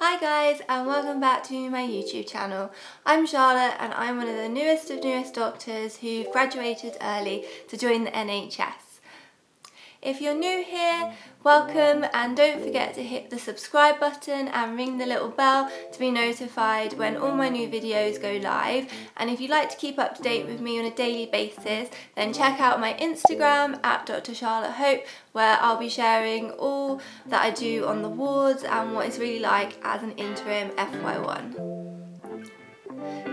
Hi guys, and welcome back to my YouTube channel. I'm Charlotte and I'm one of the newest doctors who've graduated early to join the NHS. If you're new here, welcome, and don't forget to hit the subscribe button and ring the little bell to be notified when all my new videos go live. And if you'd like to keep up to date with me on a daily basis, then check out my Instagram at Dr. Charlotte Hope, where I'll be sharing all that I do on the wards and what it's really like as an interim FY1.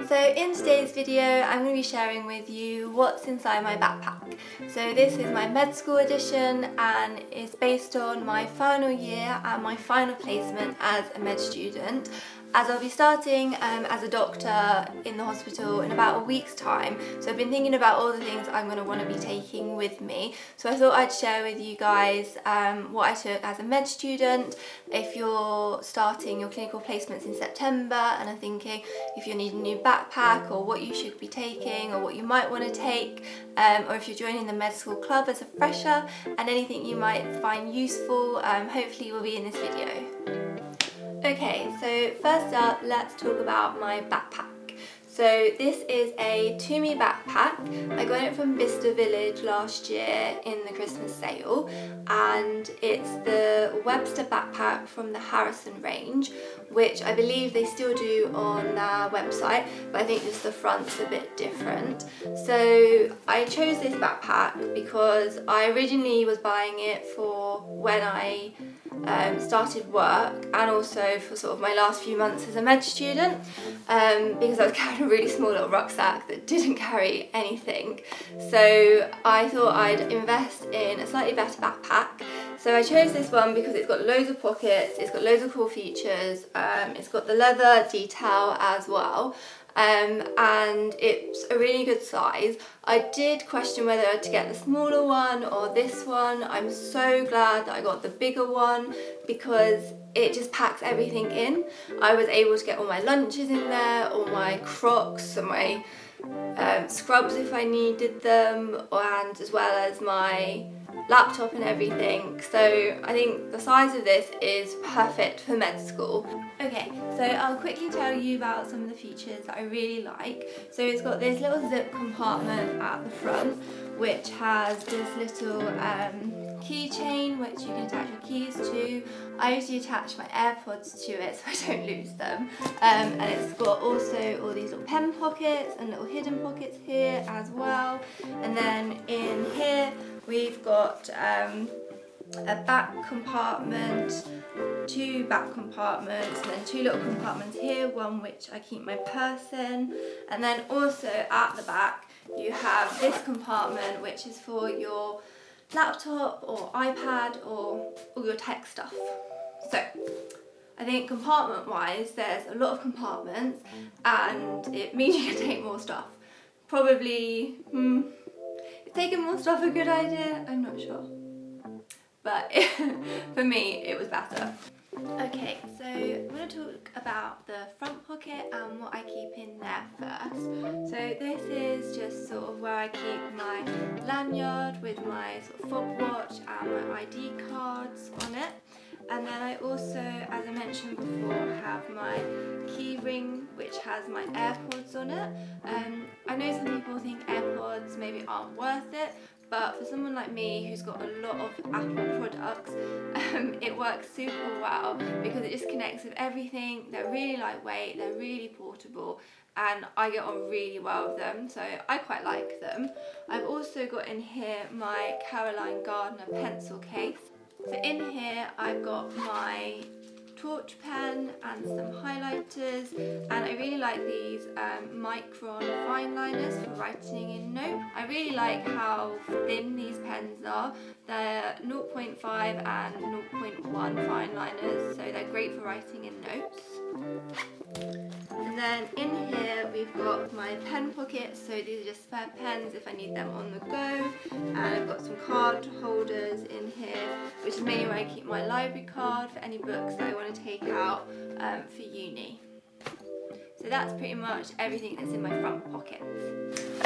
So in today's video I'm going to be sharing with you what's inside my backpack. So this is my med school edition and it's based on my final year and my final placement as a med student, as I'll be starting as a doctor in the hospital in about a week's time. So I've been thinking about all the things I'm going to want to be taking with me. So I thought I'd share with you guys what I took as a med student. If you're starting your clinical placements in September and are thinking if you need a new backpack or what you should be taking or what you might want to take, or if you're joining the med school club as a fresher, and anything you might find useful, hopefully will be in this video. Okay, so first up, let's talk about my backpack. So this is a To-Me backpack. I got it from Bicester Village last year in the Christmas sale, and it's the Webster backpack from the Harrison range, which I believe they still do on their website, but I think just the front's a bit different. So I chose this backpack because I originally was buying it for when I started work, and also for sort of my last few months as a med student, because I was carrying a really small little rucksack that didn't carry anything. So I thought I'd invest in a slightly better backpack. So I chose this one because it's got loads of pockets, it's got loads of cool features, it's got the leather detail as well. And it's a really good size. I did question whether to get the smaller one or this one. I'm so glad that I got the bigger one because it just packs everything in. I was able to get all my lunches in there, all my Crocs and my scrubs if I needed them, and as well as my laptop and everything. So I think the size of this is perfect for med school. Okay, so I'll quickly tell you about some of the features that I really like. So it's got this little zip compartment at the front, which has this little keychain which you can attach your keys to. I usually attach my AirPods to it so I don't lose them. And it's got also all these little pen pockets and little hidden pockets here as well. And then in here we've got a back compartment, two back compartments, and then two little compartments here, one which I keep my purse in. And then also at the back you have this compartment which is for your laptop or iPad or all your tech stuff. So I think compartment wise there's a lot of compartments and it means you can take more stuff. Probably, is taking more stuff a good idea? I'm not sure. But for me it was better. Okay, so I'm going to talk about the front pocket and what I keep in there first. So this is just sort of where I keep my lanyard with my sort of fob watch and my ID cards on it. And then I also, as I mentioned before, have my key ring which has my AirPods on it. I know some people think AirPods maybe aren't worth it, but for someone like me who's got a lot of Apple products, it works super well because it just connects with everything. They're really lightweight, they're really portable, and I get on really well with them, so I quite like them. I've also got in here my Caroline Gardner pencil case. So in here I've got my torch pen and some highlighters, and I really like these Micron fine liners for writing in notes. I really like how thin these pens are. They're 0.5 and 0.1 fine liners, so they're great for writing in notes. And then in here we've got my pen pockets, so these are just spare pens if I need them on the go. And I've got some card holders in here, which is mainly where I keep my library card for any books that I want to take out for uni. So So that's pretty much everything that's in my front pockets.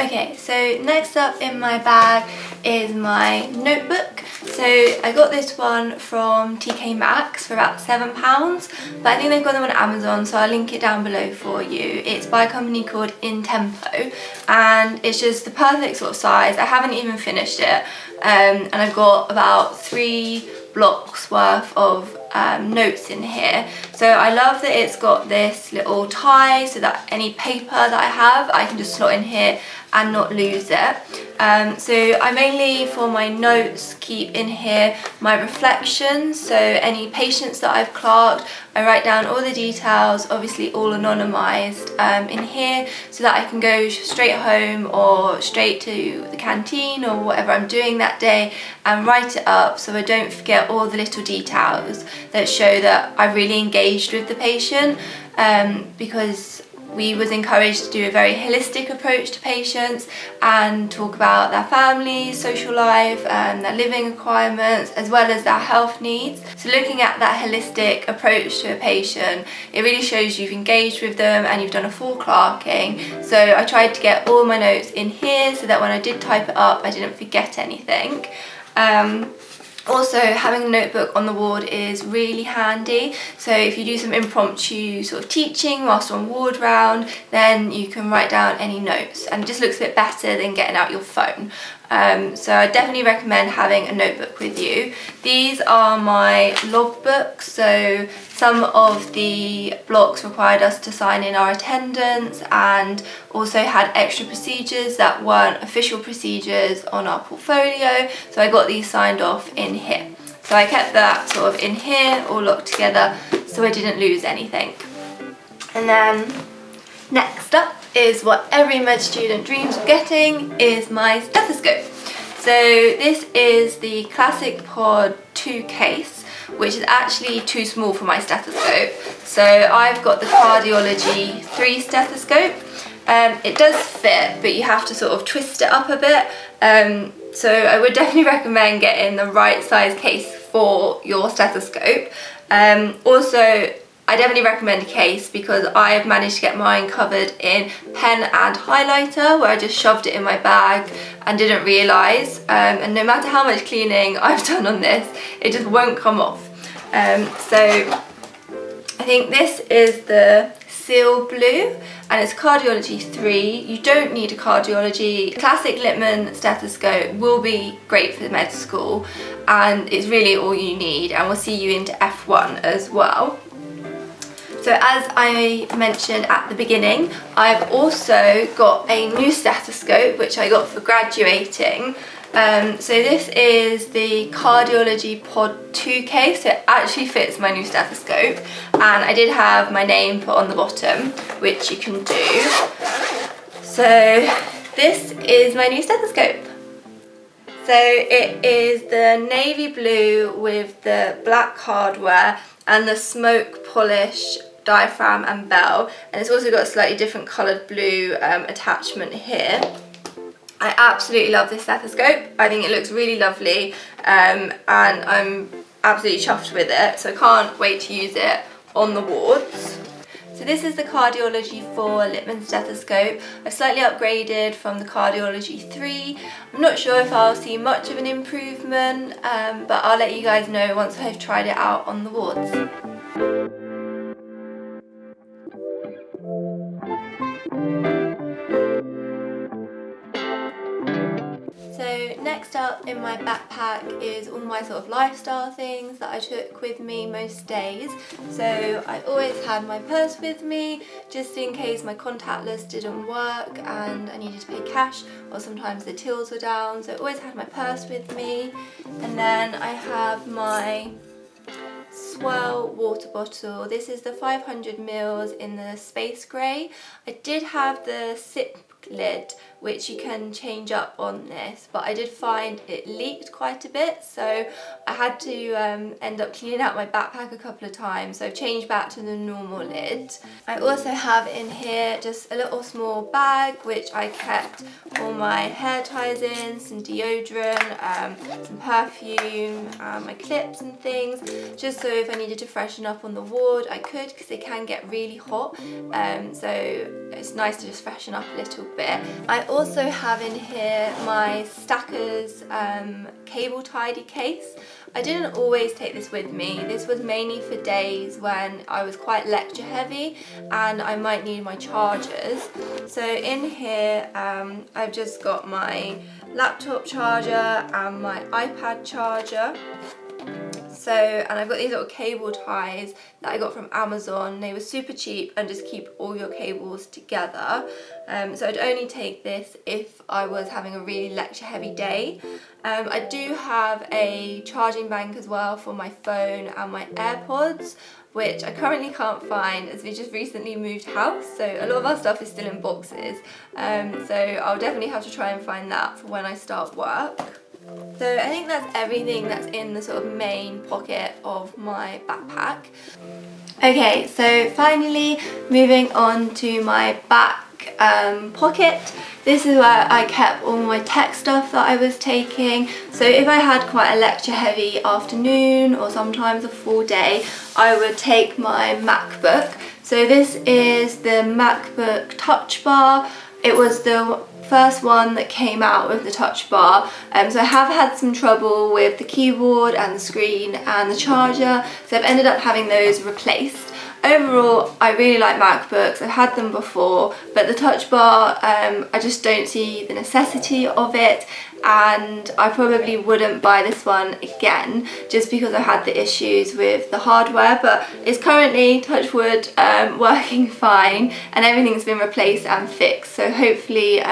Okay, so next up in my bag is my notebook. So I got this one from TK Maxx for about £7, but I think they've got them on Amazon, so I'll link it down below for you. It's by a company called In Tempo, and it's just the perfect sort of size. I haven't even finished it, and I've got about 3 blocks worth of notes in here. So I love that it's got this little tie so that any paper that I have I can just slot in here and not lose it. So I mainly, for my notes, keep in here my reflections, so any patients that I've clerked, I write down all the details, obviously all anonymised, in here, so that I can go straight home or straight to the canteen or whatever I'm doing that day and write it up, so I don't forget all the little details that show that I really engaged with the patient, because we was encouraged to do a very holistic approach to patients and talk about their families, social life, their living requirements, as well as their health needs. So looking at that holistic approach to a patient, it really shows you've engaged with them and you've done a full clerking. So I tried to get all my notes in here so that when I did type it up, I didn't forget anything. Also, having a notebook on the ward is really handy, so if you do some impromptu sort of teaching whilst on ward round, then you can write down any notes, and it just looks a bit better than getting out your phone. So I definitely recommend having a notebook with you. These are my logbooks, so some of the blocks required us to sign in our attendance and also had extra procedures that weren't official procedures on our portfolio, so I got these signed off in here. So I kept that sort of in here, all locked together, so I didn't lose anything. And then next up is what every med student dreams of getting, is my stethoscope. So this is the Classic Pod 2 case, which is actually too small for my stethoscope. So I've got the Cardiology 3 stethoscope. It does fit, but you have to sort of twist it up a bit. So I would definitely recommend getting the right size case for your stethoscope. Also, I definitely recommend a case because I've managed to get mine covered in pen and highlighter, where I just shoved it in my bag and didn't realise, and no matter how much cleaning I've done on this, it just won't come off. So I think this is the Seal Blue, and it's Cardiology 3. You don't need a cardiology. Classic Littmann stethoscope will be great for med school, and it's really all you need, and will see you into F1 as well. So as I mentioned at the beginning, I've also got a new stethoscope which I got for graduating. So this is the Cardiology Pod 2 case, so it actually fits my new stethoscope, and I did have my name put on the bottom, which you can do. So this is my new stethoscope. So it is the navy blue with the black hardware and the smoke polish diaphragm and bell, and it's also got a slightly different coloured blue attachment here. I absolutely love this stethoscope. I think it looks really lovely, and I'm absolutely chuffed with it, so I can't wait to use it on the wards. So this is the Cardiology 4 Littmann stethoscope. I've slightly upgraded from the Cardiology 3. I'm not sure if I'll see much of an improvement, but I'll let you guys know once I've tried it out on the wards. So next up in my backpack is all my sort of lifestyle things that I took with me most days. So I always had my purse with me, just in case my contactless didn't work and I needed to pay cash, or sometimes the tills were down, so I always had my purse with me. And then I have my Swell water bottle. This is the 500 ml in the space grey. I did have the sip lid, which you can change up on this, but I did find it leaked quite a bit, so I had to end up cleaning out my backpack a couple of times, so I've changed back to the normal lid. I also have in here just a little small bag which I kept all my hair ties in, some deodorant, some perfume, my clips and things, just so if I needed to freshen up on the ward I could, because they can get really hot, so it's nice to just freshen up a little bit. I also have in here my Stackers cable tidy case. I didn't always take this with me. This was mainly for days when I was quite lecture heavy and I might need my chargers. So in here I've just got my laptop charger and my iPad charger. So, and I've got these little cable ties that I got from Amazon. They were super cheap and just keep all your cables together. So I'd only take this if I was having a really lecture heavy day. I do have a charging bank as well for my phone and my AirPods, which I currently can't find as we just recently moved house, so a lot of our stuff is still in boxes. So I'll definitely have to try and find that for when I start work. So I think that's everything that's in the sort of main pocket of my backpack. Okay, so finally moving on to my back pocket. This is where I kept all my tech stuff that I was taking. So if I had quite a lecture heavy afternoon or sometimes a full day, I would take my MacBook. So this is the MacBook Touch Bar. It was the first one that came out with the touch bar, so I have had some trouble with the keyboard and the screen and the charger, so I've ended up having those replaced. Overall, I really like MacBooks. I've had them before, but the touch bar, I just don't see the necessity of it, and I probably wouldn't buy this one again just because I had the issues with the hardware, but it's currently, touch wood, working fine and everything's been replaced and fixed, so hopefully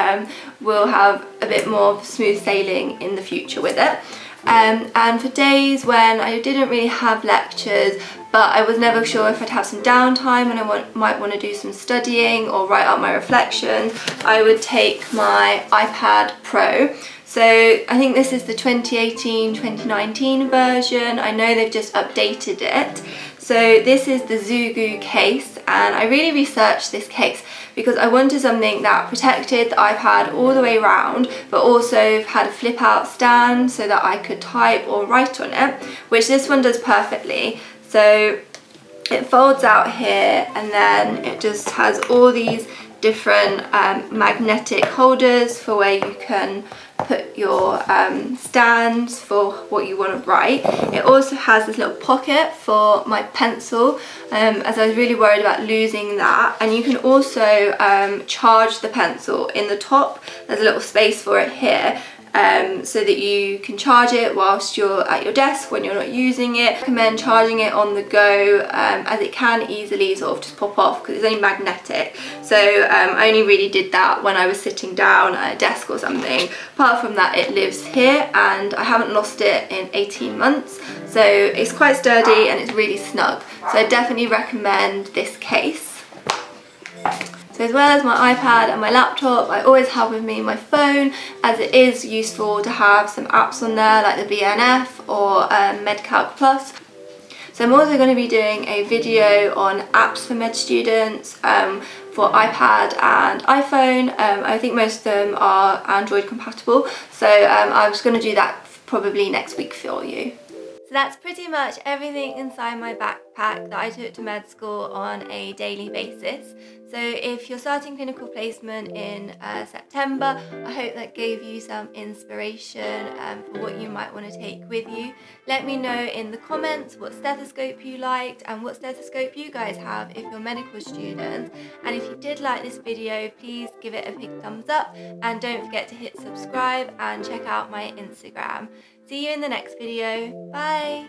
we'll have a bit more smooth sailing in the future with it. And for days when I didn't really have lectures, but I was never sure if I'd have some downtime and I might want to do some studying or write out my reflections, I would take my iPad Pro. So I think this is the 2018-2019 version. I know they've just updated it. So this is the Zugu case, and I really researched this case because I wanted something that protected the iPad all the way around, but also had a flip out stand so that I could type or write on it, which this one does perfectly. So it folds out here and then it just has all these different magnetic holders for where you can put your stands for what you want to write. It also has this little pocket for my pencil, as I was really worried about losing that, and you can also charge the pencil. In the top there's a little space for it here, so that you can charge it whilst you're at your desk when you're not using it. I recommend charging it on the go, as it can easily sort of just pop off because it's only magnetic. So I only really did that when I was sitting down at a desk or something. Apart from that, it lives here and I haven't lost it in 18 months. So it's quite sturdy and it's really snug. So I definitely recommend this case. So as well as my iPad and my laptop, I always have with me my phone, as it is useful to have some apps on there like the BNF or MedCalc Plus. So I'm also going to be doing a video on apps for med students for iPad and iPhone. I think most of them are Android compatible, so I'm just going to do that probably next week for you. So that's pretty much everything inside my backpack that I took to med school on a daily basis. So if you're starting clinical placement in September, I hope that gave you some inspiration for what you might want to take with you. Let me know in the comments what stethoscope you liked and what stethoscope you guys have if you're medical students. And if you did like this video, please give it a big thumbs up and don't forget to hit subscribe and check out my Instagram. See you in the next video. Bye!